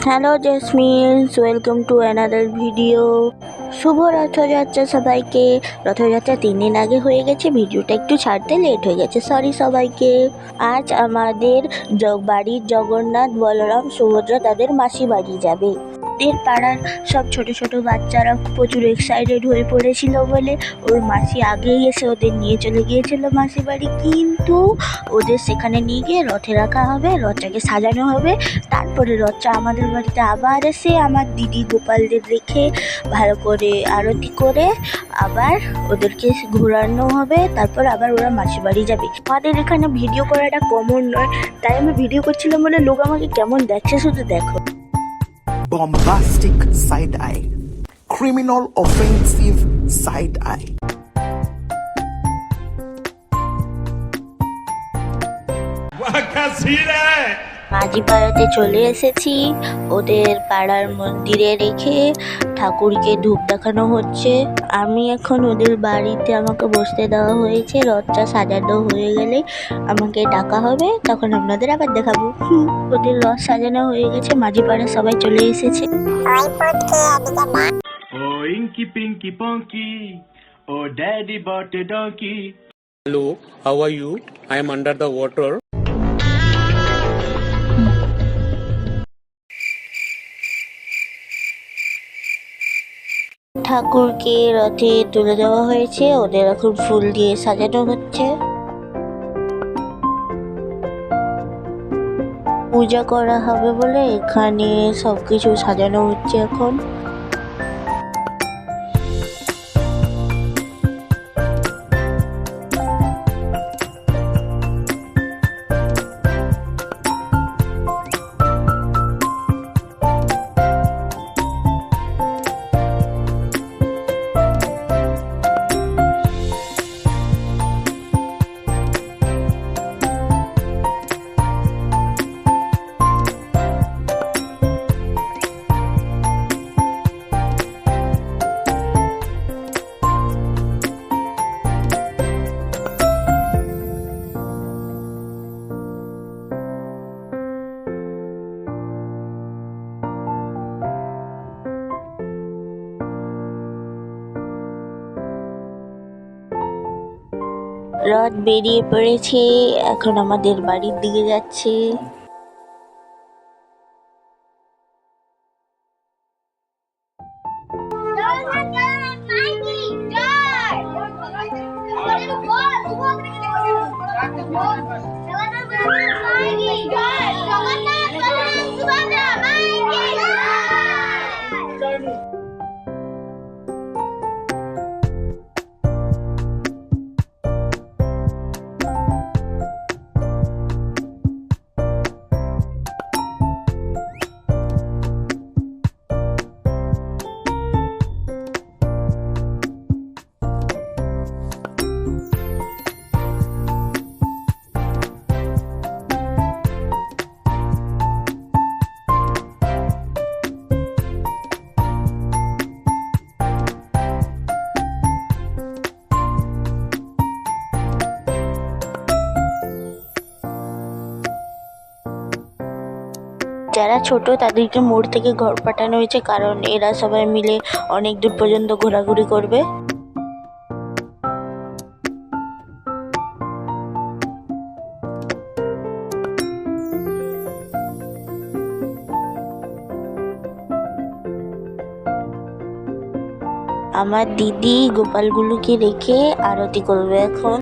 Hello Jasmines, welcome to another video. শুভ রথযাত্রা সবাইকে। রথযাত্রা 3 দিন আগে হয়ে গেছে, ভিডিওটা একটু ছাড়তে লেট হয়ে গেছে, সরি সবাইকে। আজ আমাদের বাড়ির জগন্নাথ, বলরাম, সুভদ্রা তাদের মাসি বাড়ি যাবে। ওদের পাড়ার সব ছোট ছোট বাচ্চারা প্রচুর এক্সাইটেড হয়ে পড়েছিল বলে ওর মাসি আগেই এসে ওদের নিয়ে চলে গিয়েছিল মাসি বাড়ি। কিন্তু ওদের সেখানে নিয়ে গিয়ে রথে রাখা হবে, রথটাকে সাজানো হবে, তারপরে রথটা আমাদের বাড়িতে আবার এসে আমার দিদি গোপালদের রেখে ভালো করে আরতি করে আবার ওদেরকে ঘোরানো হবে, তারপর আবার ওরা মাসি বাড়ি যাবে। আমাদের এখানে ভিডিও করাটা কমন নয়, তাই আমি ভিডিও করছিলাম বলে লোক আমাকে কেমন দেখছে শুধু দেখো। Bombastic side eye, criminal offensive side eye. মাঝি পাড়াতে চলে এসেছি, ওদের পাড়ার মন্দিরে রেখে ঠাকুরকে ধূপ দেখানো হচ্ছে। আমি এখন ওদের বাড়িতে, আমাকে বসতে দেওয়া হয়েছে, রথটা সাজানো হয়ে গেলে আমাকে ডাকা হবে, তখন আপনাদের আবার দেখাবো। ওদের রথ সাজানো হয়ে গেছে, মাঝি পাড়ার সবাই চলে এসেছে। Oh, Inky Pinky Ponky. Oh, Daddy bought a donkey. Hello, how are you? I am under the water. ঠাকুরকে রথে তুলে দেওয়া হয়েছে, ওদের এখন ফুল দিয়ে সাজানো হচ্ছে। পূজা করা হবে বলে এখানে সবকিছু সাজানো হচ্ছে এখন। রথ বেরিয়ে পড়েছে, এখন আমাদের বাড়ির দিকে যাচ্ছে। যারা ছোট তাদেরকে মোড় থেকে ঘর পাঠানো হয়েছে, কারণ এরা সবাই মিলে অনেক দূর পর্যন্ত ঘোরাঘুরি করবে। আমার দিদি গোপালগুলোকে রেখে আরতি করবে এখন।